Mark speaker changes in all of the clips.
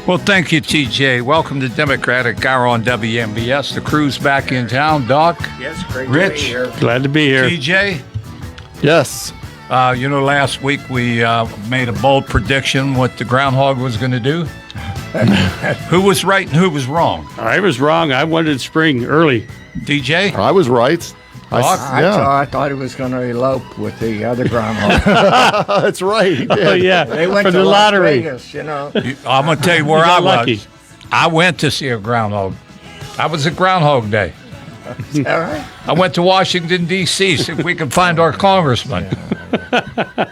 Speaker 1: Well, thank you, TJ. Welcome to Democratic Hour on WMBS. The crew's back in town. Doc?
Speaker 2: Yes, great
Speaker 1: Rich?
Speaker 2: to be here.
Speaker 3: Glad to be here.
Speaker 1: TJ?
Speaker 4: Yes.
Speaker 1: Last week we made a bold prediction what the groundhog was going to do. Who was right and who was wrong?
Speaker 3: I was wrong. I wanted spring early.
Speaker 1: DJ?
Speaker 4: I was right.
Speaker 2: I thought he was going to elope with the other groundhog.
Speaker 4: That's right. He did.
Speaker 3: Oh, yeah.
Speaker 2: They went
Speaker 3: for
Speaker 2: to
Speaker 3: the
Speaker 2: Las
Speaker 3: lottery.
Speaker 2: Vegas,
Speaker 1: I'm going to tell you where I
Speaker 3: got lucky.
Speaker 1: was. I went to see a groundhog. I was at Groundhog Day.
Speaker 2: All right.
Speaker 1: I went to Washington, D.C., see if we can find our congressman.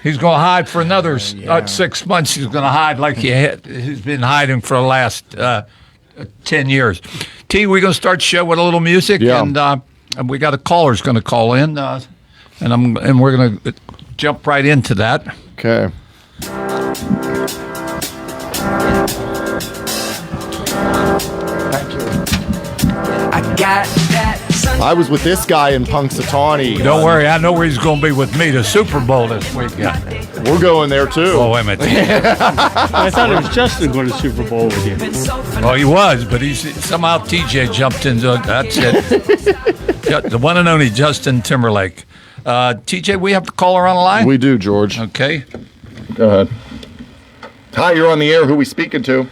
Speaker 1: He's going to hide for another 6 months. He's going to hide like he's been hiding for the last 10 years. T, we're going to start the show with a little music,
Speaker 4: Yeah.
Speaker 1: and we got a caller's going to call in, and we're going to jump right into that.
Speaker 4: Okay.
Speaker 2: Thank you.
Speaker 5: I got that.
Speaker 4: I was with this guy in Punxsutawney.
Speaker 1: Don't worry, I know where he's going to be with me, the Super Bowl this weekend.
Speaker 4: We're going there too.
Speaker 1: Oh, wait a minute.
Speaker 3: I thought it was Justin going to Super Bowl with you.
Speaker 1: Well, he was, but somehow TJ jumped into it. That's it. The one and only Justin Timberlake. TJ, we have the caller on the line?
Speaker 4: We do, George.
Speaker 1: Okay.
Speaker 4: Go ahead. Hi, you're on the air. Who are we speaking to?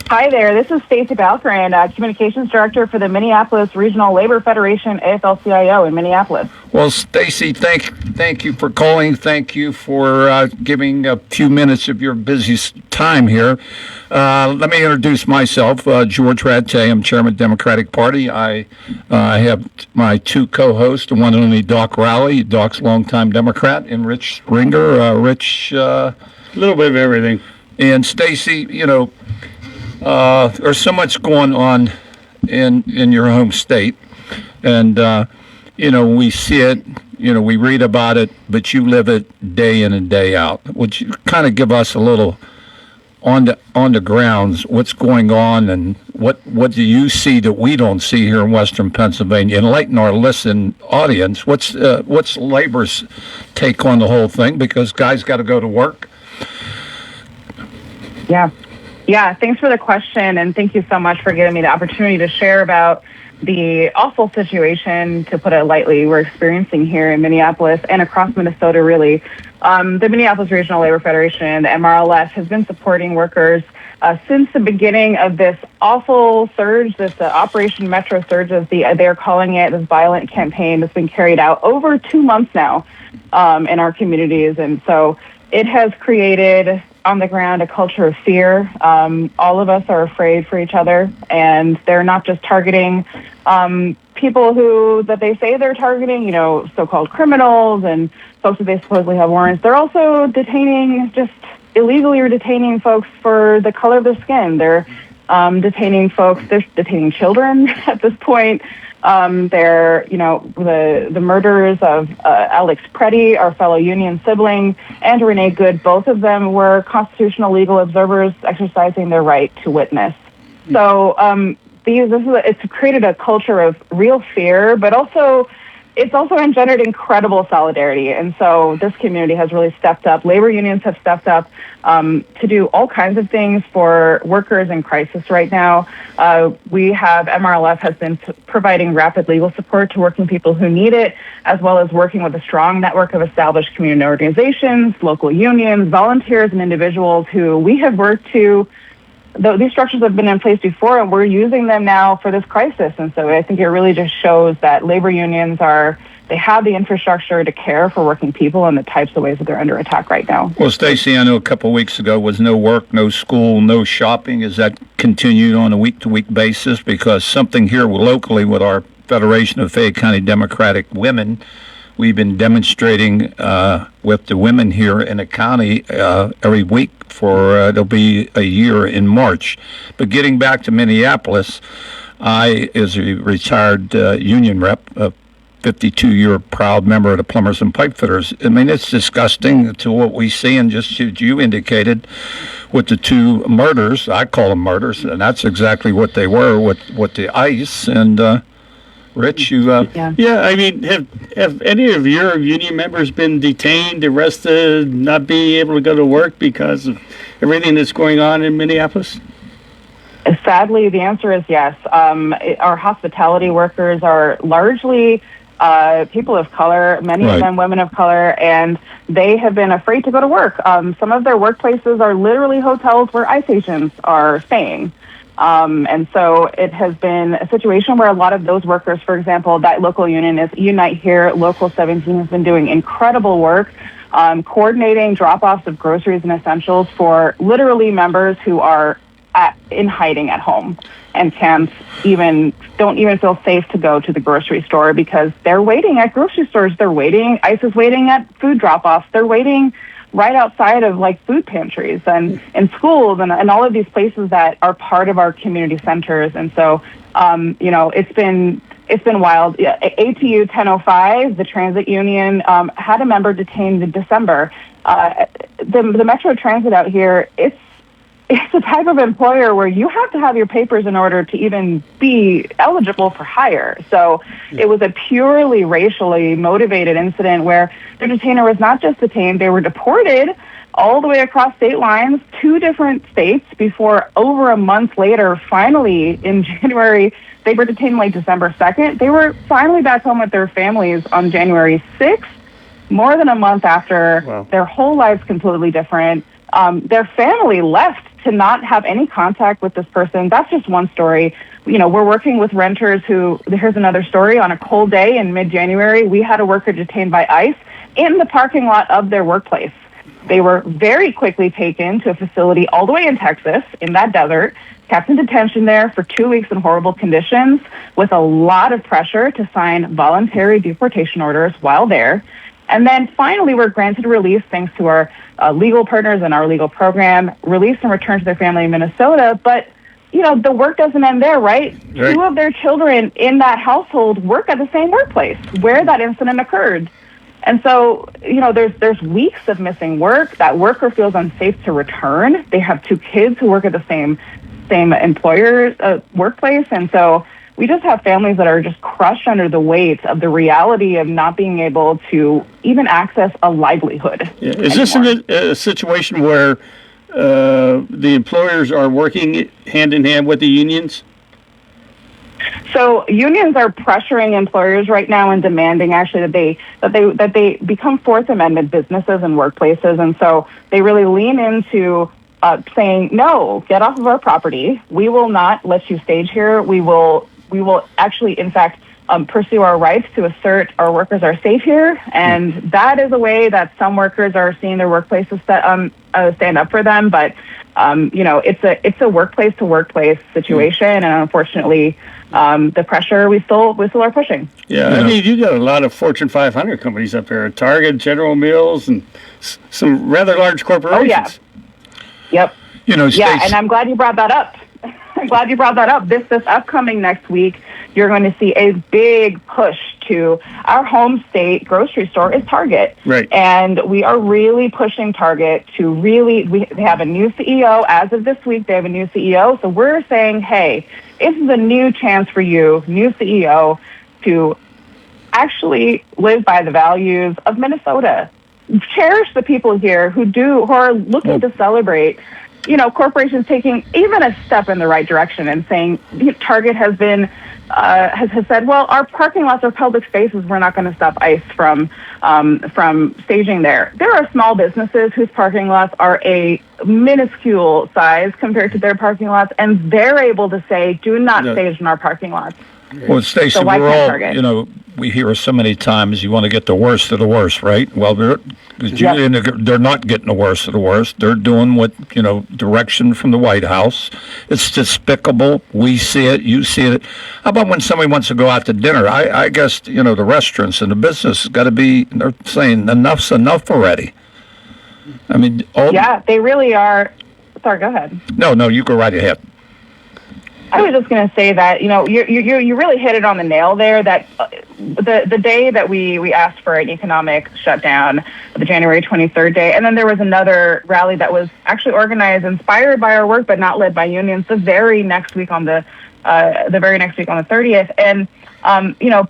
Speaker 6: Hi there, this is Stacey Balcran, Communications Director for the Minneapolis Regional Labor Federation, AFL-CIO in Minneapolis.
Speaker 1: Well, Stacey, thank you for calling. Thank you for giving a few minutes of your busy time here. Let me introduce myself, George Rattay. I'm Chairman of the Democratic Party. I have my two co-hosts, the one and only Doc Rowley, Doc's longtime Democrat, and Rich Springer. Rich...
Speaker 3: A little bit of everything.
Speaker 1: And Stacey, there's so much going on in your home state, and we see it, we read about it, but you live it day in and day out. Would you kind of give us a little on the grounds what's going on, and what do you see that we don't see here in Western Pennsylvania? Enlighten our listen audience. What's labor's take on the whole thing? Because guys got to go to work.
Speaker 6: Yeah, thanks for the question, and thank you so much for giving me the opportunity to share about the awful situation, to put it lightly, we're experiencing here in Minneapolis and across Minnesota, really. The Minneapolis Regional Labor Federation, the MRLF, has been supporting workers since the beginning of this awful surge, this Operation Metro surge, as they're calling it, this violent campaign that's been carried out over 2 months now in our communities. And so it has created on the ground a culture of fear. All of us are afraid for each other, and they're not just targeting people that they say they're targeting, so-called criminals and folks that they supposedly have warrants. They're also illegally detaining folks for the color of their skin. They're detaining children at this point. The murderers of Alex Preddy, our fellow union sibling, and Renee Good, both of them were constitutional legal observers exercising their right to witness. So it's created a culture of real fear, but it's also engendered incredible solidarity. And so this community has really stepped up. Labor unions have stepped up to do all kinds of things for workers in crisis right now. MRLF has been providing rapid legal support to working people who need it, as well as working with a strong network of established community organizations, local unions, volunteers, and individuals who we have worked to. These structures have been in place before, and we're using them now for this crisis. And so I think it really just shows that labor unions they have the infrastructure to care for working people and the types of ways that they're under attack right now.
Speaker 1: Well, Stacey, I know a couple of weeks ago was no work, no school, no shopping. Is that continued on a week-to-week basis? Because something here locally with our Federation of Fayette County Democratic Women, we've been demonstrating with the women here in the county every week for it'll be a year in March. But getting back to Minneapolis, I, as a retired union rep, a 52-year proud member of the Plumbers and Pipefitters, I mean, it's disgusting to what we see, and just as you indicated, with the two murders, I call them murders, and that's exactly what they were with the ICE, and Rich, you
Speaker 3: Yeah, I mean, have any of your union members been detained, arrested, not being able to go to work because of everything that's going on in Minneapolis?
Speaker 6: Sadly, the answer is yes. Our hospitality workers are largely people of color, many
Speaker 1: Right.
Speaker 6: of them women of color, and they have been afraid to go to work. Some of their workplaces are literally hotels where ICE agents are staying. And so it has been a situation where a lot of those workers, for example, that local union is Unite Here, Local 17 has been doing incredible work coordinating drop-offs of groceries and essentials for literally members who are in hiding at home and don't even feel safe to go to the grocery store because they're waiting at grocery stores. ICE is waiting at food drop-offs. They're waiting right outside of like food pantries and in schools and all of these places that are part of our community centers. And so, it's been wild. ATU 1005, the transit union, had a member detained in December. The Metro Transit out here, it's a type of employer where you have to have your papers in order to even be eligible for hire. So it was a purely racially motivated incident where the detainer was not just detained, they were deported all the way across state lines, 2 different states, before over a month later, finally in January, they were detained like December 2nd. They were finally back home with their families on January 6th, more than a month after.
Speaker 3: Wow.
Speaker 6: Their whole lives completely different. Their family left to not have any contact with this person. That's just one story. We're working with renters here's another story. On a cold day in mid-January, we had a worker detained by ICE in the parking lot of their workplace. They were very quickly taken to a facility all the way in Texas, in that desert, kept in detention there for 2 weeks in horrible conditions with a lot of pressure to sign voluntary deportation orders while there. And then finally, we're granted release thanks to our legal partners and our legal program, release and return to their family in Minnesota. But, the work doesn't end there, right?
Speaker 3: Right.
Speaker 6: 2 of their children in that household work at the same workplace where that incident occurred. And so, there's weeks of missing work. That worker feels unsafe to return. They have 2 kids who work at the same employer's workplace. And so we just have families that are just crushed under the weight of the reality of not being able to even access a livelihood.
Speaker 3: Yeah. Is this a situation where the employers are working hand in hand with the unions?
Speaker 6: So unions are pressuring employers right now and demanding actually that they become Fourth Amendment businesses and workplaces, and so they really lean into saying, no, get off of our property. We will not let you stage here. We will actually, in fact, pursue our rights to assert our workers are safe here, and that is a way that some workers are seeing their workplaces stand up for them. But it's a workplace to workplace situation, and unfortunately, the pressure we still are pushing.
Speaker 3: Yeah, I mean, you got a lot of Fortune 500 companies up there: Target, General Mills, and some rather large corporations.
Speaker 6: Oh yeah. Yep. Yeah, and I'm glad you brought that up. This upcoming next week, you're going to see a big push to our home state grocery store is Target.
Speaker 3: Right.
Speaker 6: And we are really pushing Target to they have a new CEO. As of this week, they have a new CEO. So we're saying, hey, this is a new chance for you, new CEO, to actually live by the values of Minnesota. Cherish the people here who are looking to celebrate corporations taking even a step in the right direction and saying Target has been has said, well, our parking lots are public spaces. We're not going to stop ICE from staging there. There are small businesses whose parking lots are a minuscule size compared to their parking lots, and they're able to say, do not stage in our parking lots.
Speaker 1: Well, Stacey,
Speaker 6: So why
Speaker 1: we're
Speaker 6: can't
Speaker 1: all,
Speaker 6: Target?
Speaker 1: we hear so many times you want to get the worst of the worst, right? Well, they're not getting the worst of the worst. They're doing what, direction from the White House. It's despicable. We see it. You see it. How about when somebody wants to go out to dinner? I guess, the restaurants and the business has got to be, they're saying enough's enough already. I mean,
Speaker 6: Yeah, they really are. Sorry, go ahead.
Speaker 1: No, you go right ahead.
Speaker 6: I was just going to say that you really hit it on the nail there. That the day that we asked for an economic shutdown, the January 23rd day, and then there was another rally that was actually organized, inspired by our work, but not led by unions. The very next week on the 30th, and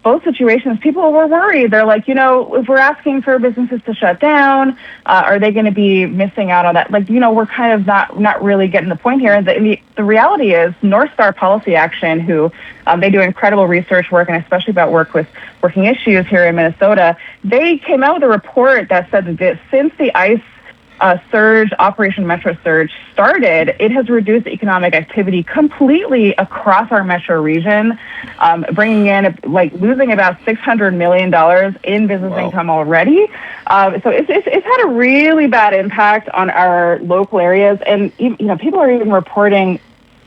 Speaker 6: both situations, people were worried. They're like, if we're asking for businesses to shut down, are they going to be missing out on that? Like, we're kind of not really getting the point here. And the reality is North Star Policy Action, who they do incredible research work, and especially about working issues here in Minnesota, they came out with a report that said that since the ICE surge, Operation Metro Surge started, it has reduced economic activity completely across our metro region, bringing in, losing about $600 million in business income already. So it's had a really bad impact on our local areas. And, people are even reporting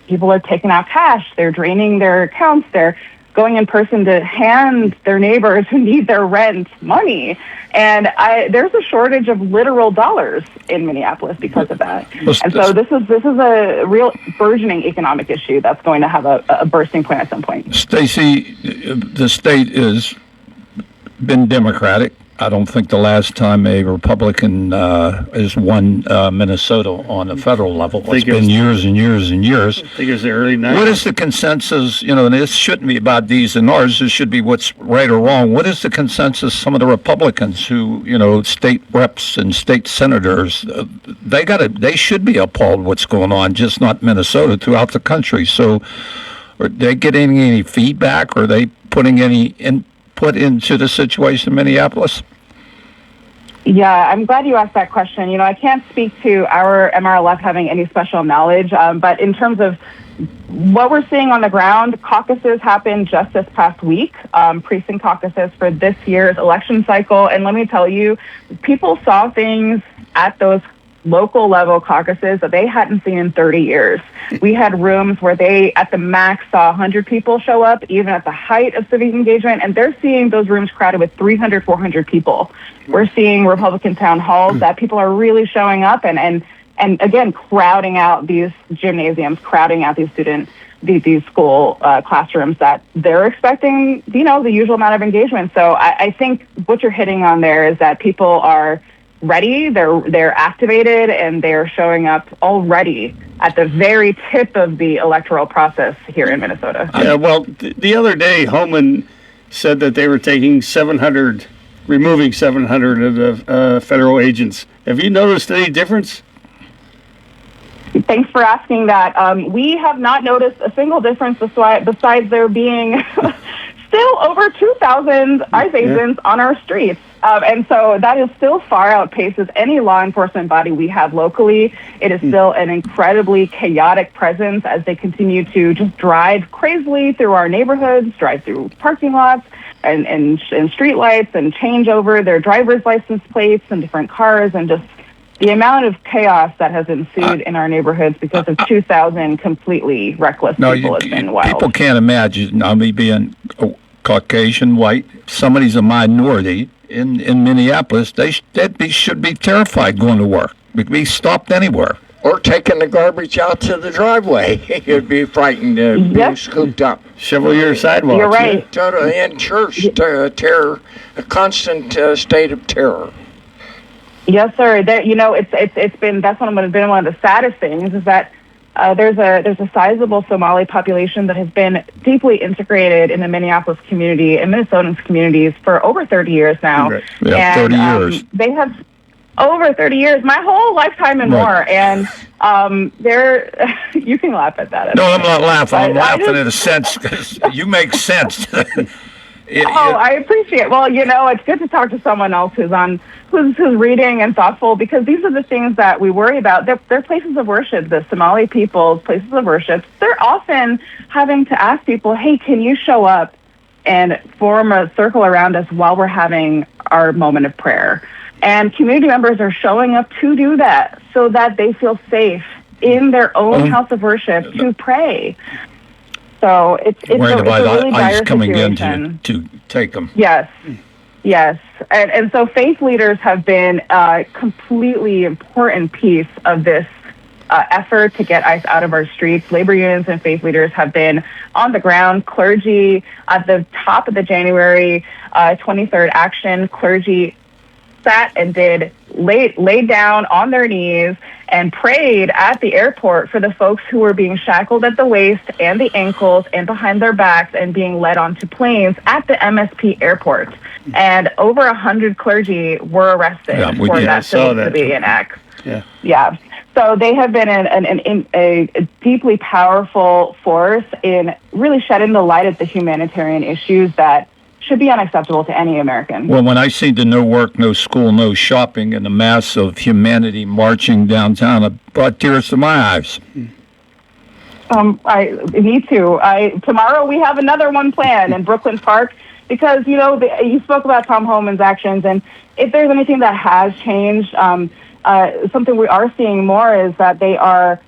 Speaker 6: people are taking out cash. They're draining their accounts. They're going in person to hand their neighbors who need their rent money. And there's a shortage of literal dollars in Minneapolis because of that. And so this is a real burgeoning economic issue that's going to have a bursting point at some point.
Speaker 1: Stacey, the state has been Democratic. I don't think the last time a Republican has won Minnesota on a federal level. It's been years and years and years.
Speaker 3: I think it's the early 90s.
Speaker 1: What is the consensus? And this shouldn't be about these and ours. This should be what's right or wrong. What is the consensus? Some of the Republicans who, state reps and state senators, they should be appalled what's going on, just not Minnesota, throughout the country. So are they getting any feedback? Are they putting any input into the situation in Minneapolis?
Speaker 6: Yeah, I'm glad you asked that question. I can't speak to our MRLF having any special knowledge, but in terms of what we're seeing on the ground, caucuses happened just this past week, precinct caucuses for this year's election cycle. And let me tell you, people saw things at those local level caucuses that they hadn't seen in 30 years. We had rooms where they, at the max, saw 100 people show up, even at the height of civic engagement, and they're seeing those rooms crowded with 300, 400 people. We're seeing Republican town halls that people are really showing up and again, crowding out these gymnasiums, crowding out these school classrooms that they're expecting, the usual amount of engagement. So I think what you're hitting on there is that people are ready, they're activated, and they're showing up already at the very tip of the electoral process here in Minnesota.
Speaker 3: Yeah, well, the other day, Homan said that they were removing 700 of the federal agents. Have you noticed any difference?
Speaker 6: Thanks for asking that. We have not noticed a single difference besides there being still over 2,000 ICE agents on our streets. And so that is still far outpaces any law enforcement body we have locally. It is still an incredibly chaotic presence as they continue to just drive crazily through our neighborhoods, drive through parking lots and street lights, and change over their driver's license plates and different cars, and just the amount of chaos that has ensued in our neighborhoods because of 2,000 completely reckless people has been wild.
Speaker 1: People can't imagine, me being Caucasian, white, somebody's a minority in Minneapolis, they should be terrified going to work. Be stopped anywhere.
Speaker 2: Or taking the garbage out to the driveway. You'd be frightened to be scooped up.
Speaker 3: Shovel your sidewalks.
Speaker 6: You're right.
Speaker 2: Totally in church, terror, a constant state of terror.
Speaker 6: Yes, sir. It's been, that's been one of the saddest things, is that there's a sizable Somali population that has been deeply integrated in the Minneapolis community and Minnesotans communities for over 30 years now.
Speaker 1: Right. Yeah, 30 years.
Speaker 6: They have over 30 years, my whole lifetime and more. And you can laugh at that.
Speaker 1: No, I'm not laughing. I'm laughing in a sense because you make sense.
Speaker 6: I appreciate it. Well, it's good to talk to someone else who's reading and thoughtful, because these are the things that we worry about. They're places of worship. The Somali people's places of worship. They're often having to ask people, hey, can you show up and form a circle around us while we're having our moment of prayer? And community members are showing up to do that so that they feel safe in their own house of worship to pray. So it's a really dire
Speaker 1: coming
Speaker 6: situation.
Speaker 1: In to take them.
Speaker 6: Yes. And so faith leaders have been a completely important piece of this effort to get ICE out of our streets. Labor unions and faith leaders have been on the ground. Clergy, at the top of the January 23rd action, clergy sat and laid down on their knees and prayed at the airport for the folks who were being shackled at the waist and the ankles and behind their backs and being led onto planes at the MSP airport. And over 100 clergy were arrested for that civil disobedience act. Yeah. So they have been a deeply powerful force in really shedding the light at the humanitarian issues that should be unacceptable to any American.
Speaker 1: Well, when I see the no work, no school, no shopping, and the mass of humanity marching downtown, it brought tears to my eyes.
Speaker 6: Me too. Tomorrow we have another one planned in Brooklyn Park because, you spoke about Tom Homan's actions, and if there's anything that has changed, something we are seeing more is that they are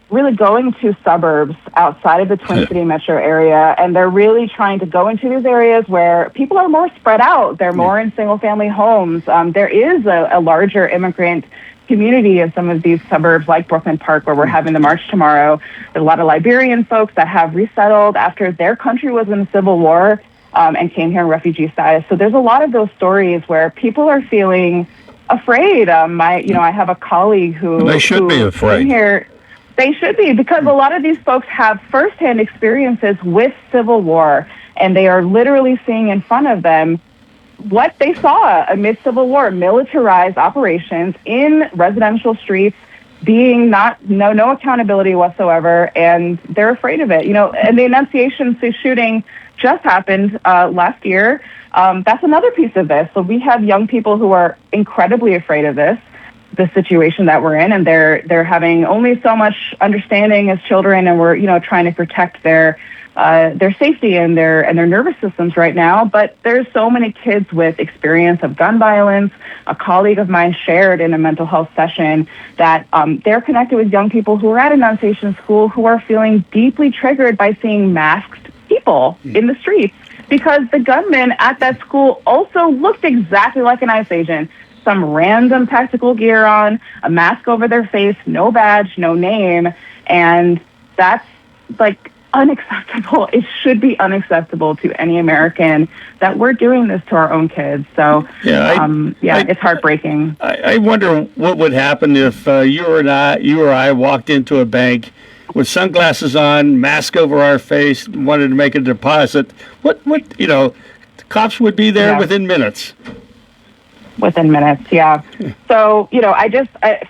Speaker 6: really going to suburbs outside of the Twin City metro area, and they're really trying to go into these areas where people are more spread out. They're more in single-family homes. There is a larger immigrant community in some of these suburbs like Brooklyn Park where we're having the march tomorrow. There's a lot of Liberian folks that have resettled after their country was in the Civil War and came here in refugee status. So there's a lot of those stories where people are feeling afraid. I have a colleague who...
Speaker 1: They should be afraid.
Speaker 6: Here. They should be, because a lot of these folks have firsthand experiences with Civil War, and they are literally seeing in front of them what they saw amid Civil War, militarized operations in residential streets, being no accountability whatsoever, and they're afraid of it. And the Annunciation shooting just happened last year. That's another piece of this. So we have young people who are incredibly afraid of the situation that we're in, and they're having only so much understanding as children, and we're trying to protect their safety and their nervous systems right now. But there's so many kids with experience of gun violence. A colleague of mine shared in a mental health session that they're connected with young people who are at Annunciation School who are feeling deeply triggered by seeing masked people in the streets, because the gunman at that school also looked exactly like an ICE agent. Some random tactical gear on, a mask over their face, no badge, no name, and that's unacceptable. It should be unacceptable to any American that we're doing this to our own kids. So, it's heartbreaking.
Speaker 3: I wonder what would happen if you or I walked into a bank with sunglasses on, mask over our face, wanted to make a deposit. What the cops would be there within minutes.
Speaker 6: Within minutes, yeah. So,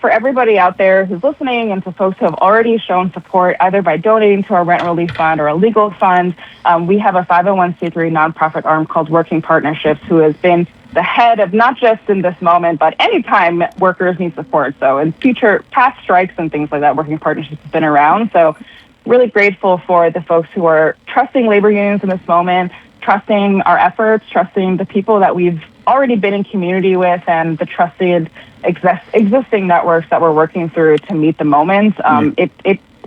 Speaker 6: for everybody out there who's listening and to folks who have already shown support, either by donating to our rent relief fund or a legal fund, we have a 501c3 nonprofit arm called Working Partnerships, who has been the head of not just in this moment, but anytime workers need support. So in past strikes and things like that, Working Partnerships has been around. So really grateful for the folks who are trusting labor unions in this moment, trusting our efforts, trusting the people that we've already been in community with, and the trusted existing networks that we're working through to meet the moment.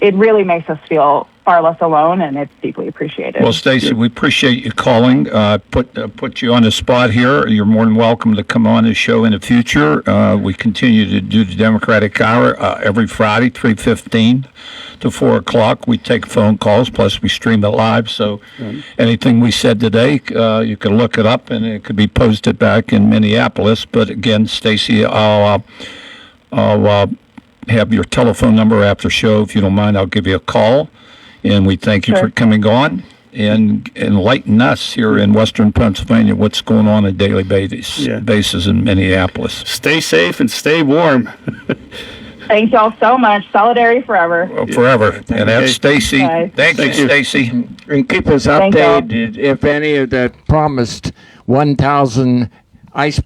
Speaker 6: It really makes us feel far less alone, and it's deeply appreciated.
Speaker 1: Well, Stacey, we appreciate you calling. Put you on the spot here. You're more than welcome to come on the show in the future. We continue to do the Democratic Hour every Friday, 3:15 to 4 o'clock. We take phone calls, plus we stream it live. So anything we said today, you can look it up, and it could be posted back in Minneapolis. But again, Stacey, I'll have your telephone number after show. If you don't mind, I'll give you a call. And we thank you for coming on and enlighten us here in Western Pennsylvania what's going on a daily basis in Minneapolis.
Speaker 3: Stay safe and stay warm.
Speaker 6: Thank y'all so much. Solidarity forever.
Speaker 1: Forever. And that's Stacey. Thank you, Stacey.
Speaker 2: And keep us updated if any of the promised 1,000 ICE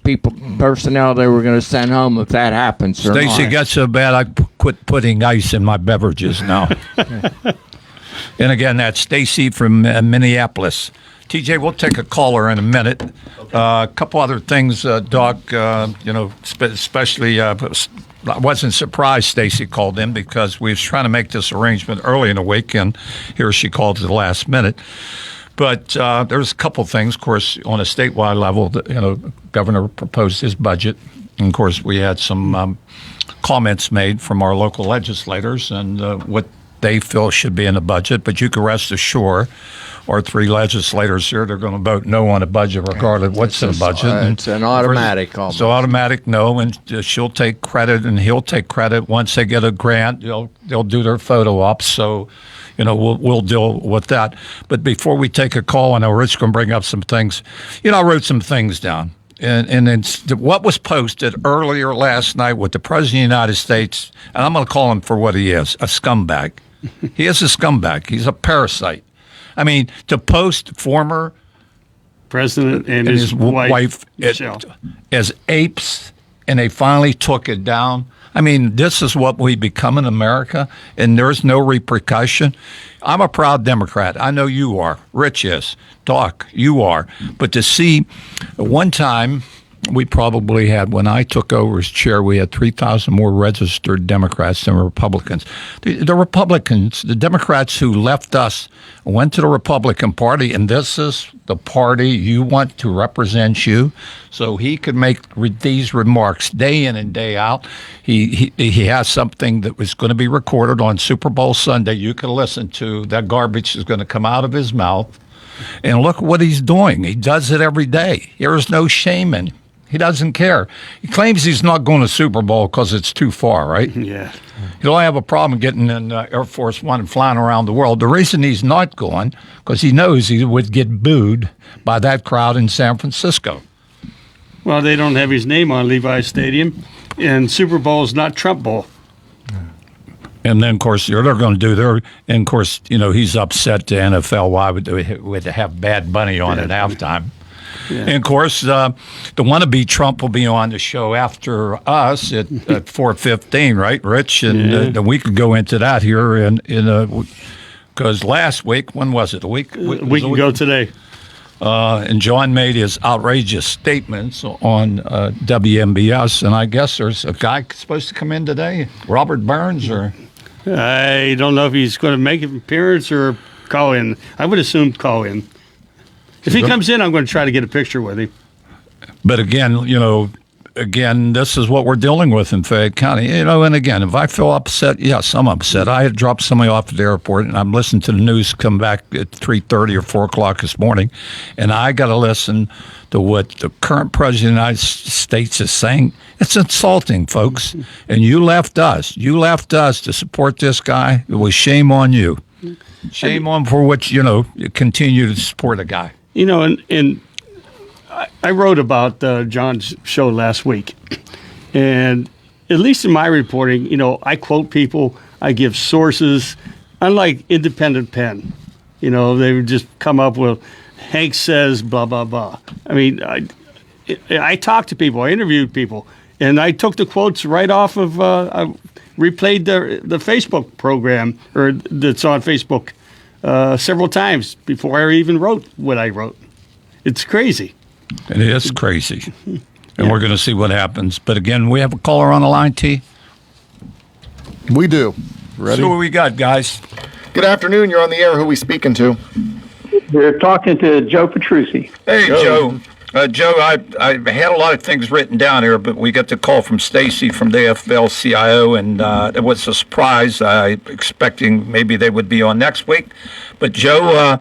Speaker 2: personnel they were going to send home, if that happens.
Speaker 1: Stacey got so bad I quit putting ice in my beverages now. And again, that's Stacey from Minneapolis. TJ, we'll take a caller in a minute. A couple other things, Doc, especially I wasn't surprised Stacey called in because we was trying to make this arrangement early in the week, and here she called at the last minute. But there's a couple things, of course, on a statewide level. Governor proposed his budget. And, of course, we had some comments made from our local legislators and what they feel should be in the budget. But you can rest assured our 3 legislators here, they're going to vote no on a budget regardless what's in the budget. And
Speaker 2: It's an automatic almost.
Speaker 1: so automatic no, and she'll take credit and he'll take credit. Once they get a grant, they'll do their photo ops. So, we'll deal with that. But before we take a call, I know Rich can bring up some things. I wrote some things down. And it's what was posted earlier last night with the President of the United States, and I'm going to call him for what he is, a scumbag. He is a scumbag. He's a parasite. I mean, to post former
Speaker 3: President and
Speaker 1: and
Speaker 3: his wife Michelle.
Speaker 1: as apes, and they finally took it down. I mean, this is what we become in America, and there's no repercussion. I'm a proud Democrat. I know you are. Rich is. Doc, you are. But to see, one time, we probably had, when I took over as chair, we had 3,000 more registered Democrats than Republicans. The Republicans, the Democrats who left us, went to the Republican Party, and this is the party you want to represent you. So he could make these remarks day in and day out. He has something that was going to be recorded on Super Bowl Sunday. You can listen to. That garbage is going to come out of his mouth. And look what he's doing. He does it every day. There is no shame in him. He doesn't care. He claims he's not going to Super Bowl because it's too far, right?
Speaker 3: Yeah.
Speaker 1: He'll have a problem getting in Air Force One and flying around the world. The reason he's not going, because he knows he would get booed by that crowd in San Francisco.
Speaker 3: Well, they don't have his name on Levi's Stadium, and Super Bowl's not Trump Bowl.
Speaker 1: And then, of course, they're going to do their. And of course, he's upset the NFL. Why would they have Bad Bunny on at halftime? Yeah. And of course, the wannabe Trump will be on the show after us at 4:15, right, Rich? And we could go into that here because last week, when was it? A week
Speaker 3: ago today.
Speaker 1: And John made his outrageous statements on WMBS, and I guess there's a guy supposed to come in today, Robert Burns, or
Speaker 3: I don't know if he's going to make an appearance or call in. I would assume call in. If he comes in, I'm going to try to get a picture with him.
Speaker 1: But again, this is what we're dealing with in Fayette County. And again, if I feel upset, yes, I'm upset. I had dropped somebody off at the airport, and I'm listening to the news come back at 3:30 or 4 o'clock this morning, and I got to listen to what the current president of the United States is saying. It's insulting, folks. And you left us. You left us to support this guy. It was shame on you. Shame on for which, you continue to support a guy.
Speaker 3: And I wrote about John's show last week, and at least in my reporting, I quote people, I give sources, unlike Independent Pen. They would just come up with, Hank says, blah, blah, blah. I mean, I talked to people, I interviewed people, and I took the quotes right off of, I replayed the Facebook program, or that's on Facebook, several times before I even wrote what I wrote. It's crazy.
Speaker 1: It is crazy. And we're going to see what happens. But again, we have a caller on the line, T.
Speaker 4: We do. Ready?
Speaker 1: So what we got, guys?
Speaker 4: Good afternoon. You're on the air. Who are we speaking to?
Speaker 7: We're talking to Joe Petrucci.
Speaker 1: Hey, Joe. Joe, I had a lot of things written down here, but we got the call from Stacy from the AFL-CIO, and it was a surprise. I expecting maybe they would be on next week. But, Joe,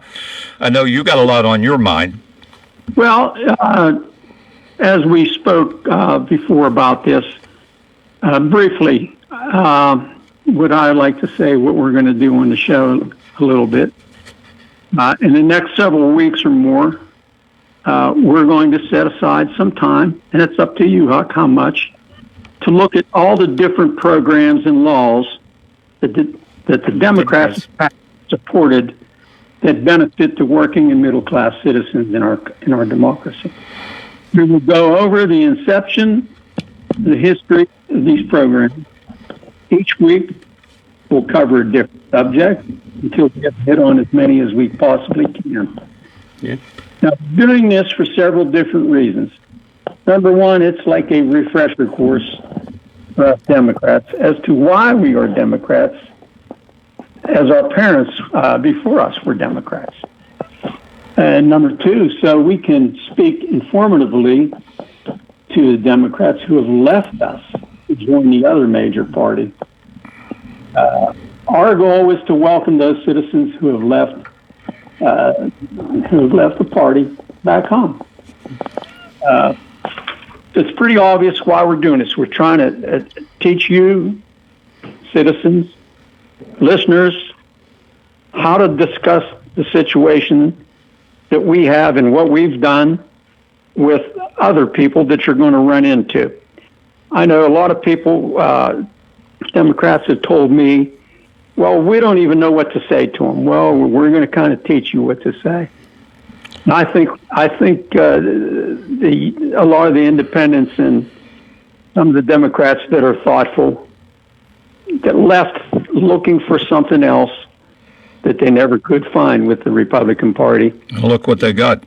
Speaker 1: I know you got a lot on your mind.
Speaker 7: Well, as we spoke before about this, briefly, would I like to say what we're going to do on the show a little bit. In the next several weeks or more, we're going to set aside some time, and it's up to you how much, to look at all the different programs and laws that the Democrats supported that benefit the working and middle class citizens in our democracy. We will go over the inception, the history of these programs. Each week, we'll cover a different subject until we get hit on as many as we possibly can.
Speaker 3: Yeah.
Speaker 7: Now, doing this for several different reasons. Number one, it's like a refresher course for us Democrats as to why we are Democrats, as our parents before us were Democrats. And number two, so we can speak informatively to the Democrats who have left us to join the other major party. Our goal is to welcome those citizens who have left who left the party back home. It's pretty obvious why we're doing this. We're trying to teach you, citizens, listeners, how to discuss the situation that we have and what we've done with other people that you're going to run into. I know a lot of people, Democrats have told me, well, we don't even know what to say to them. Well, we're going to kind of teach you what to say. And I think a lot of the independents and some of the Democrats that are thoughtful that left looking for something else that they never could find with the Republican Party.
Speaker 1: Look what they got.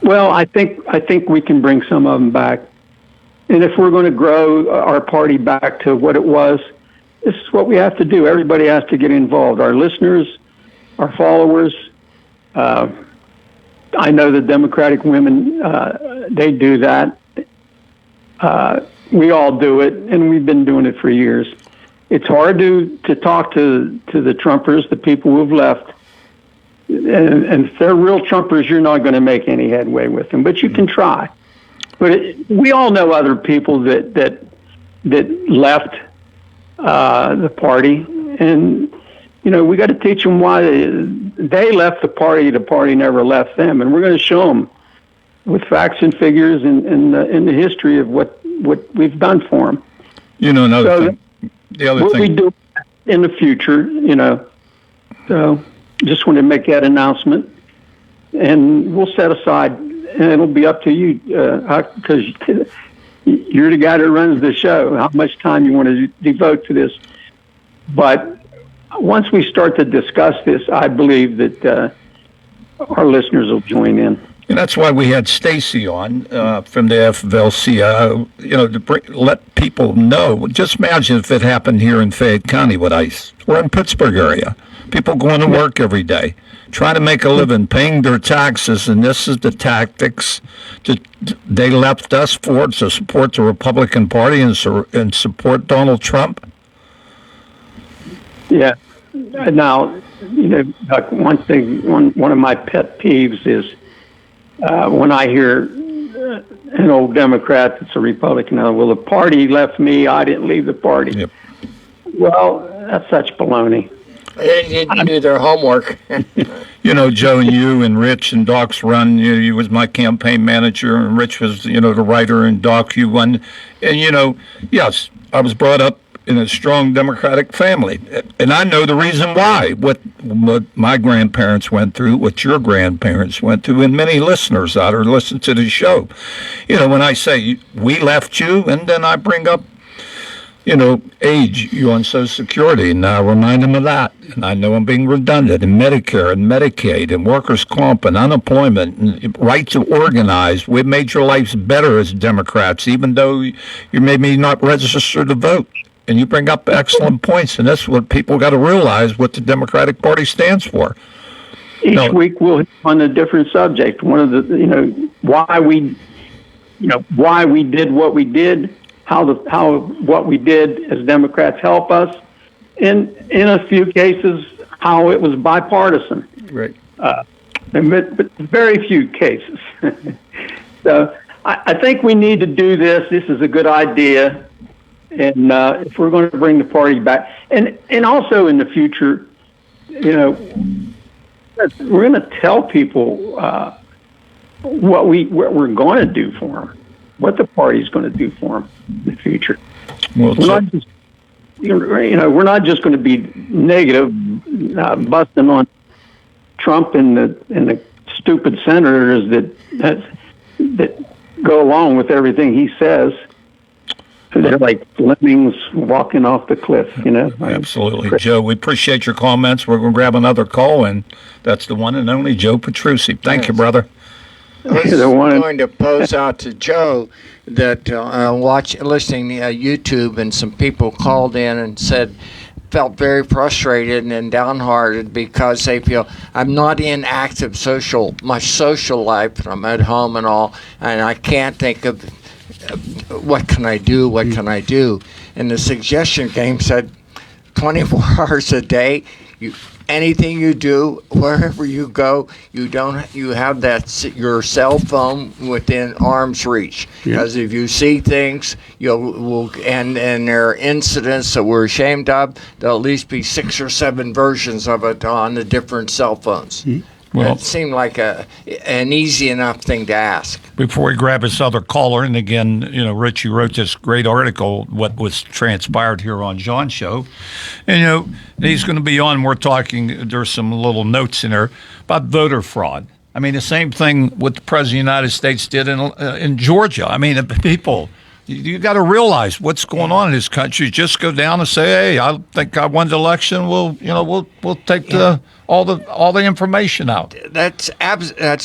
Speaker 7: Well, I think we can bring some of them back. And if we're going to grow our party back to what it was, this is what we have to do. Everybody has to get involved. Our listeners, our followers. I know the Democratic women, they do that. We all do it, and we've been doing it for years. It's hard to talk to the Trumpers, the people who've left. And if they're real Trumpers, you're not going to make any headway with them, but you can try. But we all know other people that left the party, and we got to teach them why they left the party never left them, and we're going to show them with facts and figures and the history of what we've done for them.
Speaker 1: Another thing. The other
Speaker 7: what
Speaker 1: thing.
Speaker 7: we do in the future, So just want to make that announcement, and we'll set aside, and it'll be up to you, because you're the guy that runs the show, how much time you want to devote to this. But once we start to discuss this, I believe that our listeners will join in.
Speaker 1: And that's why we had Stacy on from the FLC, to let people know. Just imagine if it happened here in Fayette County with ICE or in Pittsburgh area. People going to work every day, trying to make a living, paying their taxes, and this is the tactics they left us for, to support the Republican Party and support Donald Trump.
Speaker 7: Yeah. Now, like one of my pet peeves is when I hear an old Democrat that's a Republican, well, the party left me, I didn't leave the party.
Speaker 1: Yep.
Speaker 7: Well, that's such baloney.
Speaker 2: They didn't do their homework.
Speaker 1: Joe and you and Rich and Doc's run. You was my campaign manager, and Rich was, the writer, and Doc, you won. And, yes, I was brought up in a strong Democratic family. And I know the reason why, what my grandparents went through, what your grandparents went through, and many listeners out there listen to the show. When I say we left you, and then I bring up, age, you on Social Security, and I remind them of that. And I know I'm being redundant, and Medicare and Medicaid and workers' comp and unemployment and right to organize. We've made your lives better as Democrats, even though you maybe not registered to vote. And you bring up excellent points, and that's what people got to realize, what the Democratic Party stands for.
Speaker 7: Each week we'll hit on a different subject. One of the, why we did what we did, how what we did as Democrats help us, and in a few cases how it was bipartisan.
Speaker 1: Right.
Speaker 7: But very few cases. So I think we need to do this. This is a good idea. And if we're going to bring the party back, and also in the future, we're going to tell people what we're going to do for them, what the party's going to do for them in the future.
Speaker 1: Well,
Speaker 7: we're not just going to be negative, busting on Trump and the stupid senators that go along with everything he says. They're like lemmings walking off the cliff,
Speaker 1: Absolutely. Joe, we appreciate your comments. We're going to grab another call, and that's the one and only Joe Petrucci. Thank you, brother.
Speaker 2: I was going to pose out to Joe that listening to YouTube, and some people called in and felt very frustrated and downhearted because they feel I'm not in active my social life, and I'm at home and all, and I can't think of what can I do? What can I do? And the suggestion game said 24 hours a day, anything you do, wherever you go, you have your cell phone within arm's reach. Because if you see things, and there are incidents that we're ashamed of, there'll at least be 6 or 7 versions of it on the different cell phones.
Speaker 1: Well,
Speaker 2: it seemed like an easy enough thing to ask.
Speaker 1: before we grab this other caller, and again, Rich, you wrote this great article, what was transpired here on John's show. And, he's going to be on, we're talking, there's some little notes in there about voter fraud. I mean, the same thing what the President of the United States did in Georgia. I mean, people, you got to realize what's going on in this country. Just go down and say, hey, I think I won the election. We'll take all the information out.
Speaker 2: That's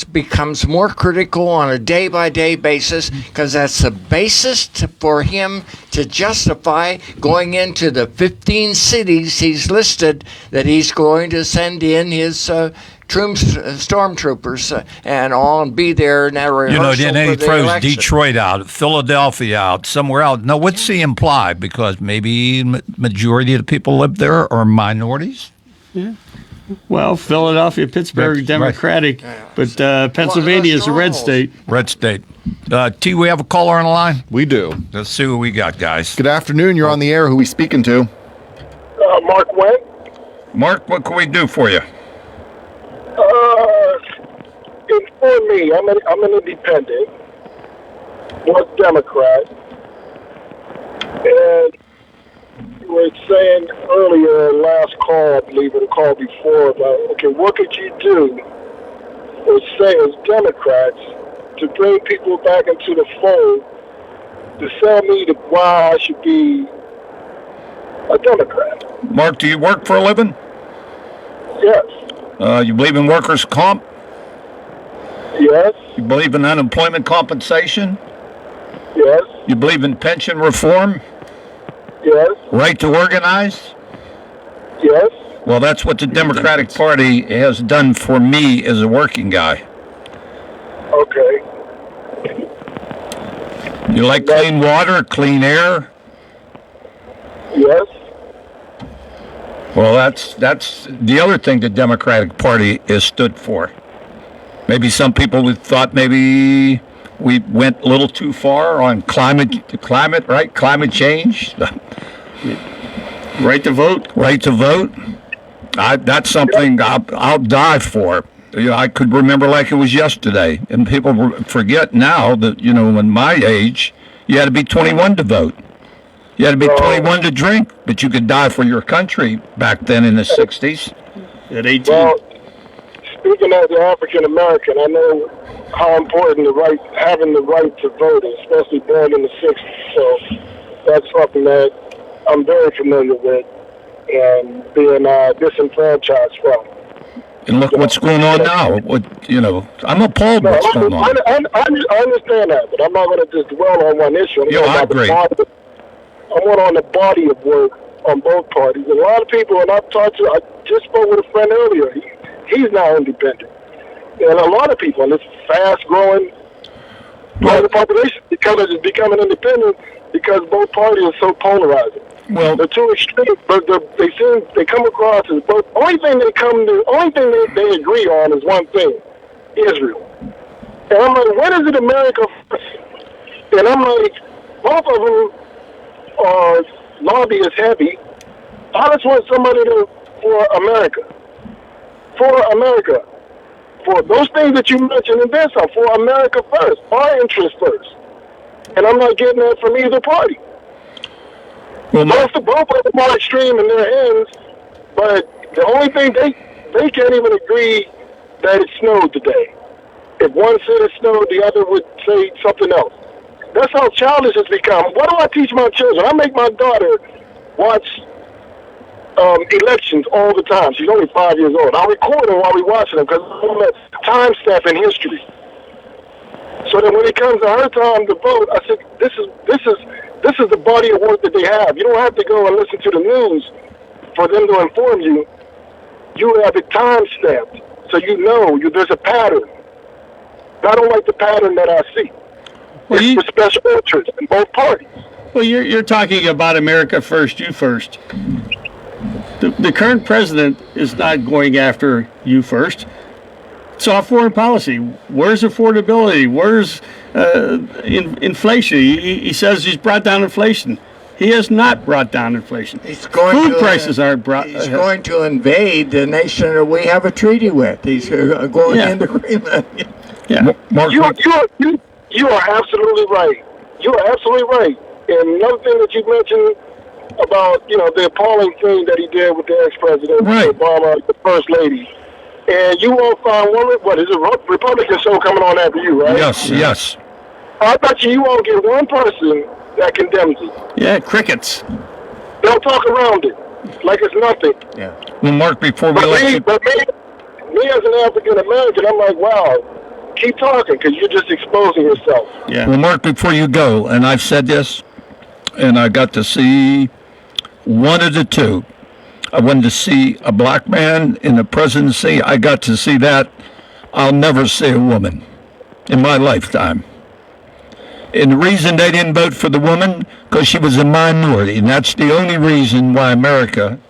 Speaker 2: becomes more critical on a day-by-day basis, because that's the basis for him to justify going into the 15 cities he's listed that he's going to send in his stormtroopers and all, and be there in that rehearsal
Speaker 1: Then he
Speaker 2: for the
Speaker 1: throws
Speaker 2: election.
Speaker 1: Detroit out, Philadelphia out, somewhere out. Now, what's he imply? Because maybe majority of the people live there are minorities.
Speaker 3: Well, Philadelphia, Pittsburgh,
Speaker 1: Right.
Speaker 3: Democratic, but Pennsylvania is a red state.
Speaker 1: Red state. T, we have a caller on the line.
Speaker 4: We do.
Speaker 1: Let's see what we got, guys.
Speaker 4: Good afternoon. You're on the air. Who we speaking to?
Speaker 8: Mark Wayne.
Speaker 1: Mark, what can we do for you?
Speaker 8: For me, I'm an independent, was Democrat, and you were saying earlier, last call, I believe, or the call before, about, okay, what could you do or say as Democrats to bring people back into the fold to sell me to why I should be a Democrat?
Speaker 1: Mark, do you work for a living?
Speaker 8: Yes.
Speaker 1: You believe in workers' comp?
Speaker 8: Yes.
Speaker 1: You believe in unemployment compensation?
Speaker 8: Yes.
Speaker 1: You believe in pension reform?
Speaker 8: Yes.
Speaker 1: Right to organize?
Speaker 8: Yes.
Speaker 1: Well, that's what the Democratic Party has done for me as a working guy.
Speaker 8: Okay.
Speaker 1: You like clean water, clean air?
Speaker 8: Yes.
Speaker 1: Well, that's the other thing the Democratic Party has stood for. Maybe some people would thought maybe we went a little too far on climate, right? Climate change.
Speaker 3: Right to vote.
Speaker 1: Right to vote. That's something I'll die for. I could remember like it was yesterday. And people forget now that, in my age, you had to be 21 to vote. You had to be 21 to drink, but you could die for your country back then in the 60s.
Speaker 3: At 18.
Speaker 8: Well, speaking as an African American, I know how important having the right to vote is, especially born in the 60s. So that's something that I'm very familiar with and being disenfranchised from.
Speaker 1: And look what's going on now. I'm appalled what's going on.
Speaker 8: I understand that, but I'm not going to just dwell on one issue.
Speaker 1: I agree.
Speaker 8: I went on the body of work on both parties. And a lot of people, and I just spoke with a friend earlier, he's now independent. And a lot of people in this fast-growing part of the population is becoming independent because both parties are so polarizing.
Speaker 1: Well,
Speaker 8: They're too extreme, but they come across as both. Only thing they agree on is one thing: Israel. And I'm like, when is it America first? And I'm like, both of them are lobbyist heavy. I just want somebody for America. For those things that you mentioned in this, for America first, our interest first. And I'm not getting that from either party.
Speaker 1: well,
Speaker 8: Both of them are extreme in their ends, but the only thing they can't even agree that it snowed today. If one said it snowed, the other would say something else. That's how childish it's become. What do I teach my children? I make my daughter watch elections all the time. She's only 5 years old. I record them while we watching them because I'm a time stamp in history. So that when it comes to her time to vote, I said, this is the body of work that they have. You don't have to go and listen to the news for them to inform you. You have it time stamped, so there's a pattern. I don't like the pattern that I see.
Speaker 3: Well,
Speaker 8: It's for special interests in both parties.
Speaker 3: Well, you're talking about America first, you first. The current president is not going after you first. It's all foreign policy. Where's affordability? Where's inflation? He says he's brought down inflation. He has not brought down inflation. Food prices aren't brought.
Speaker 2: He's going to invade the nation that we have a treaty with. He's going into Greenland.
Speaker 3: Yeah.
Speaker 1: Mark,
Speaker 8: You are absolutely right. You are absolutely right. And another thing that you mentioned about, the appalling thing that he did with the ex-president
Speaker 1: Right.
Speaker 8: Obama, the first lady. And you won't find what is a Republican show coming on after you, right?
Speaker 1: yes.
Speaker 8: I bet you won't get one person that condemns it.
Speaker 3: Yeah, crickets.
Speaker 8: They'll talk around it like it's nothing.
Speaker 1: Well, Mark, before we
Speaker 8: But
Speaker 1: let
Speaker 8: me,
Speaker 1: you...
Speaker 8: but me as an African American, I'm like, wow, keep talking because you're just exposing yourself.
Speaker 3: Yeah.
Speaker 1: Well, Mark, before you go, and I've said this, and I got to see one of the two. I wanted to see a black man in the presidency. I got to see that. I'll never see a woman in my lifetime. And the reason they didn't vote for the woman, because she was a minority. And that's the only reason why America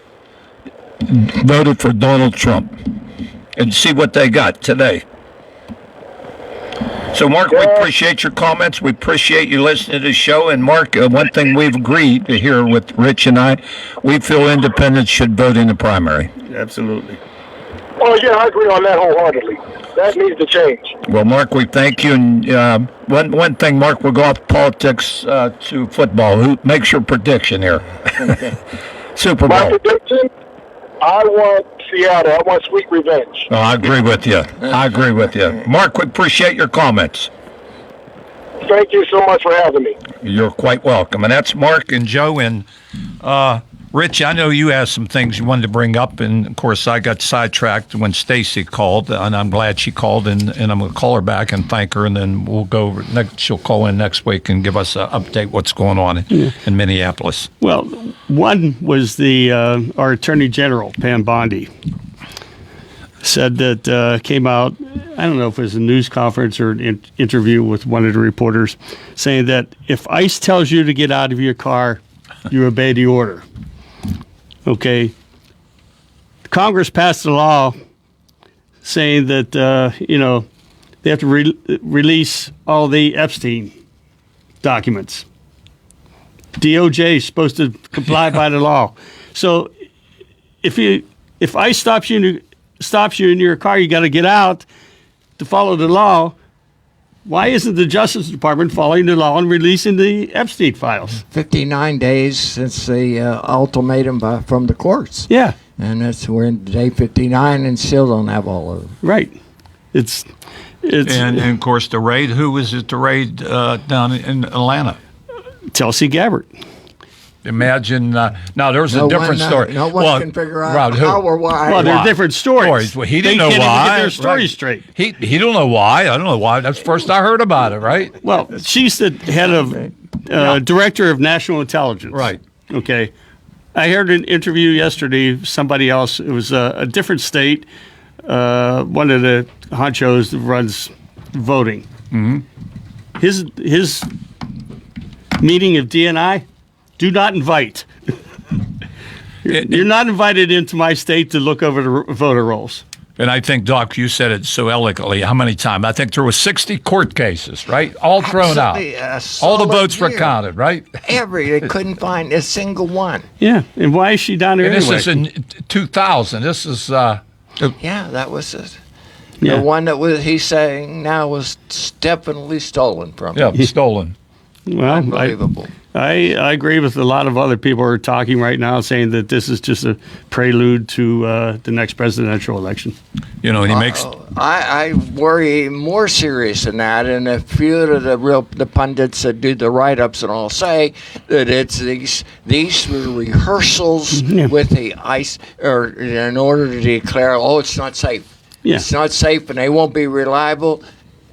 Speaker 1: voted for Donald Trump. And see what they got today. So, Mark, we appreciate your comments. We appreciate you listening to the show. And, Mark, one thing we've agreed to here with Rich and I, we feel independents should vote in the primary.
Speaker 3: Absolutely.
Speaker 8: Oh, yeah, I agree on that wholeheartedly. That needs to change.
Speaker 1: Well, Mark, we thank you. And one thing, Mark, we'll go off politics to football. Who makes your prediction here? Super
Speaker 8: My
Speaker 1: Bowl.
Speaker 8: prediction, I want Seattle. I want sweet revenge.
Speaker 1: Oh, I agree with you. Mark, we appreciate your comments.
Speaker 8: Thank you so much for having me.
Speaker 1: You're quite welcome. And that's Mark and Joe. And Rich, I know you have some things you wanted to bring up. And, of course, I got sidetracked when Stacy called. And I'm glad she called. And I'm going to call her back and thank her. And then we'll go over she'll call in next week and give us an update what's going on in Minneapolis.
Speaker 3: Well, one was our Attorney General, Pam Bondi, said that came out, I don't know if it was a news conference or an interview with one of the reporters, saying that if ICE tells you to get out of your car, you obey the order. Okay. Congress passed a law saying that, they have to release all the Epstein documents. DOJ is supposed to comply by the law. So if ICE stops you in your car, you got to get out to follow the law. Why isn't the Justice Department following the law and releasing the Epstein files?
Speaker 2: 59 days since the ultimatum from the courts.
Speaker 3: Yeah.
Speaker 2: And we're in day 59 and still don't have all of them.
Speaker 3: Right. It's
Speaker 1: And of course, the raid. Who was it? The raid down in Atlanta.
Speaker 3: Tulsi Gabbard.
Speaker 1: Imagine. Now, there's
Speaker 2: No
Speaker 1: a different
Speaker 2: one,
Speaker 1: story.
Speaker 2: No one can figure out
Speaker 1: Right, who?
Speaker 2: how or why.
Speaker 3: Well, they're different stories.
Speaker 1: Well, he didn't
Speaker 3: They
Speaker 1: know
Speaker 3: can't even
Speaker 1: why.
Speaker 3: get their story
Speaker 1: Right.
Speaker 3: straight.
Speaker 1: He don't know why. I don't know why. That's the first I heard about it. Right.
Speaker 3: Well, she's the head of director of national intelligence.
Speaker 1: Right.
Speaker 3: Okay. I heard an interview yesterday. Somebody else. It was a different state. One of the honchos that runs voting. Mm-hmm. His meeting of DNI. Do not invite. You're not invited into my state to look over the voter rolls.
Speaker 1: And I think, Doc, you said it so eloquently. How many times? I think there were 60 court cases, right? All thrown out. All the votes were counted, right?
Speaker 2: They couldn't find a single one.
Speaker 3: Yeah, and why is she down there
Speaker 1: And
Speaker 3: anyway?
Speaker 1: this is in 2000. This is
Speaker 2: Yeah, that was it.
Speaker 3: Yeah.
Speaker 2: The one that he's saying now was definitely stolen from him.
Speaker 1: stolen.
Speaker 3: Well,
Speaker 2: Unbelievable.
Speaker 3: I agree with a lot of other people who are talking right now, saying that this is just a prelude to the next presidential election.
Speaker 1: You know, and he makes.
Speaker 2: I worry more serious than that, and a few of the pundits that do the write-ups and all say that it's these were rehearsals with the ICE, or in order to declare, it's not safe.
Speaker 3: Yeah.
Speaker 2: It's not safe, and they won't be reliable.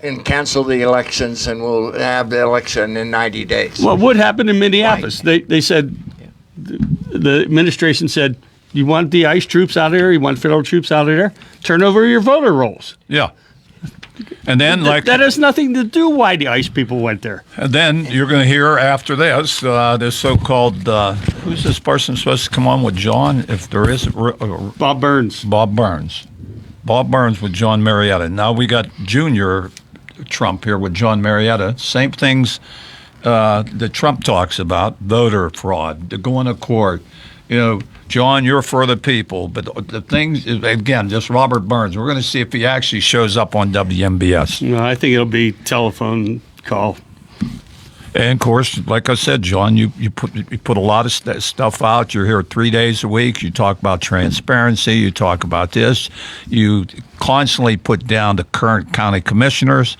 Speaker 2: And cancel the elections, and we'll have the election in 90 days.
Speaker 3: Well, what happened in Minneapolis? They said, the administration said, you want the ICE troops out of there? You want federal troops out of there? Turn over your voter rolls.
Speaker 1: Yeah. And then, like,
Speaker 3: That has nothing to do why the ICE people went there.
Speaker 1: and then you're going to hear after this, this so-called, who's this person supposed to come on with John? If there is,
Speaker 3: Bob Burns.
Speaker 1: Bob Burns. Bob Burns with John Marietta. Now we got Junior Trump here with John Marietta. Same things that Trump talks about, voter fraud, the going to court. You know, John, you're for the people. But the things, again, just Robert Burns. We're going to see if he actually shows up on WMBS.
Speaker 3: No, I think it'll be telephone call.
Speaker 1: And of course, like I said, John, you put a lot of stuff out. You're here 3 days a week. You talk about transparency. You talk about this. You constantly put down the current county commissioners.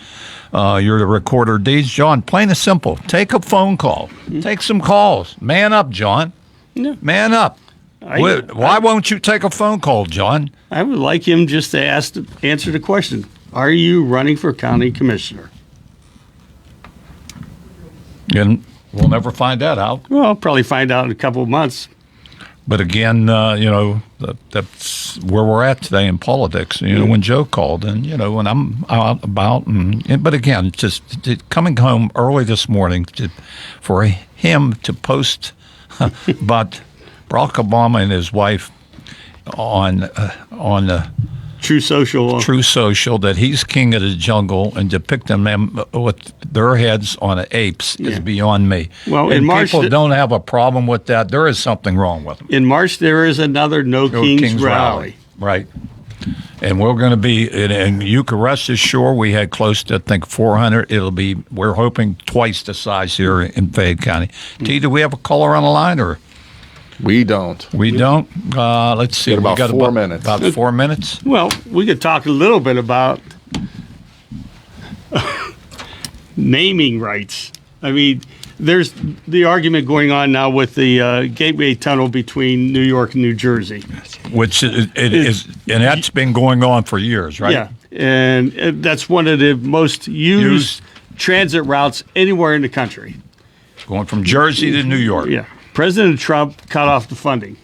Speaker 1: You're the recorder of deeds. John, plain and simple, take a phone call. Take some calls. Man up, John.
Speaker 3: Yeah.
Speaker 1: Man up. Why won't you take a phone call, John?
Speaker 3: I would like him just to answer the question. Are you running for county commissioner?
Speaker 1: And we'll never find that out.
Speaker 3: Well, I'll probably find out in a couple of months.
Speaker 1: But again, that's where we're at today in politics. You know, when Joe called, and when I'm out about, but again, just coming home early this morning for him to post about Barack Obama and his wife on
Speaker 3: True Social
Speaker 1: that he's king of the jungle and depicting them with their heads on apes is beyond me.
Speaker 3: Well,
Speaker 1: and
Speaker 3: in March,
Speaker 1: people don't have a problem with that. There is something wrong with them.
Speaker 3: In March, there is another No Kings rally.
Speaker 1: Right. And we're going to be, and you can rest assured, we had close to, I think, 400. We're hoping twice the size here in Fayette County. T, do we have a caller on the line, or?
Speaker 4: We don't.
Speaker 1: We don't? Let's see.
Speaker 4: Got about
Speaker 1: we got
Speaker 4: 4 minutes.
Speaker 1: About 4 minutes?
Speaker 3: Well, we could talk a little bit about naming rights. I mean, there's the argument going on now with the Gateway Tunnel between New York and New Jersey.
Speaker 1: Which it is, and that's been going on for years, right?
Speaker 3: Yeah, and that's one of the most used transit routes anywhere in the country.
Speaker 1: Going from Jersey to New York.
Speaker 3: Yeah. President Trump cut off the funding.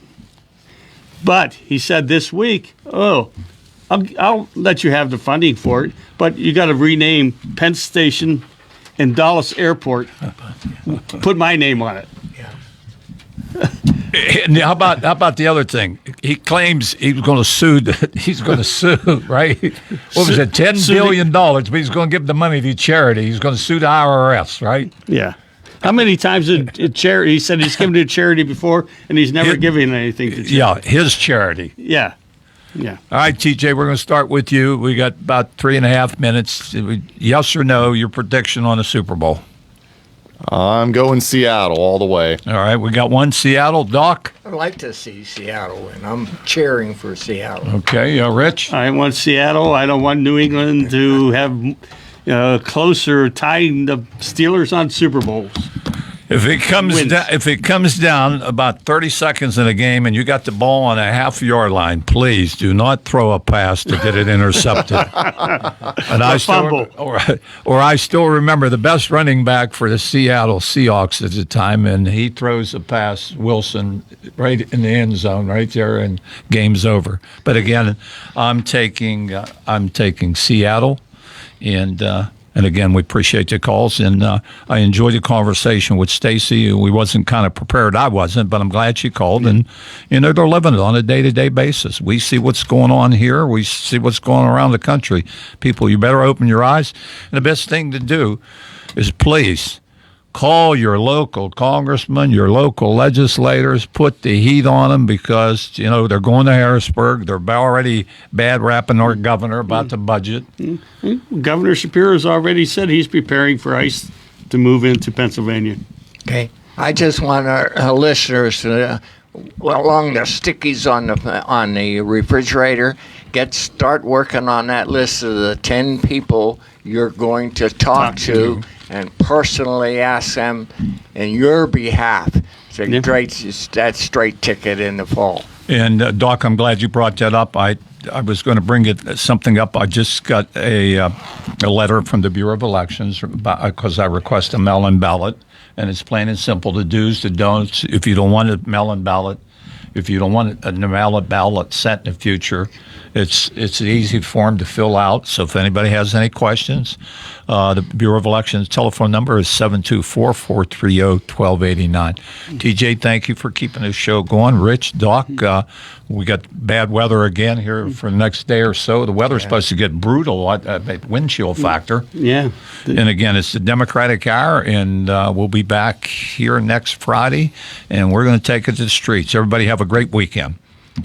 Speaker 3: But he said this week, I'll let you have the funding for it, but you got to rename Penn Station and Dulles Airport. Put my name on it.
Speaker 1: And how about the other thing? He claims he's going to sue. He's going to sue, right? What was it, $10 billion? But he's going to give the money to charity. He's going to sue the IRS, right?
Speaker 3: Yeah. How many times did charity? He said he's given to charity before, and he's never given anything to charity.
Speaker 1: Yeah, his charity.
Speaker 3: Yeah. Yeah.
Speaker 1: All right, TJ, we're going to start with you. We got about 3.5 minutes. Yes or no, your prediction on the Super Bowl?
Speaker 4: I'm going Seattle all the way.
Speaker 1: All right, we got one Seattle. Doc?
Speaker 2: I'd like to see Seattle win. I'm cheering for Seattle.
Speaker 1: Okay, Rich?
Speaker 3: I want Seattle. I don't want New England to have closer tying the Steelers on Super Bowls.
Speaker 1: If it comes down about 30 seconds in a game and you got the ball on a half-yard line, please do not throw a pass to get it intercepted. And I
Speaker 3: fumble.
Speaker 1: Or I still remember the best running back for the Seattle Seahawks at the time, and he throws a pass, Wilson, right in the end zone, right there, and game's over. But again, I'm taking Seattle, and again, we appreciate the calls, and I enjoyed the conversation with Stacy. We wasn't kind of prepared. I wasn't, but I'm glad she called. And, they're living it on a day-to-day basis. We see what's going on here. We see what's going on around the country. People, you better open your eyes. And the best thing to do is please call your local congressman, your local legislators, put the heat on them because, they're going to Harrisburg. They're already bad rapping our governor about the budget.
Speaker 3: Governor Shapiro's already said he's preparing for ICE to move into Pennsylvania.
Speaker 2: Okay. I just want our listeners to, along the stickies on the refrigerator, start working on that list of the 10 people you're going to talk to and personally ask them in your behalf. It's that straight ticket in the fall.
Speaker 1: And Doc, I'm glad you brought that up. I was going to bring something up. I just got a letter from the Bureau of Elections because I request a mail-in ballot, and it's plain and simple. The do's, the don'ts. If you don't want a mail-in ballot, if you don't want a mail ballot sent in the future, it's an easy form to fill out. So if anybody has any questions, the Bureau of Elections telephone number is 724-430-1289. TJ, thank you for keeping this show going. Rich, Doc, we got bad weather again here for the next day or so. The weather's supposed to get brutal, wind chill factor.
Speaker 3: Yeah.
Speaker 1: And again, it's the Democratic Hour, and we'll be back here next Friday, and we're going to take it to the streets. Everybody have a great weekend.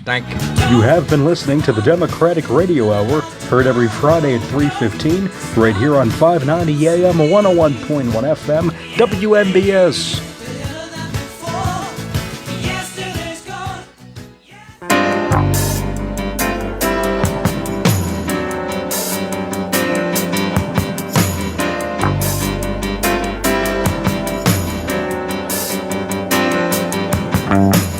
Speaker 2: Thank you.
Speaker 9: You have been listening to the Democratic Radio Hour, heard every Friday at 3:15, right here on 590 AM, 101.1 FM, WNBS.
Speaker 10: Mm-hmm.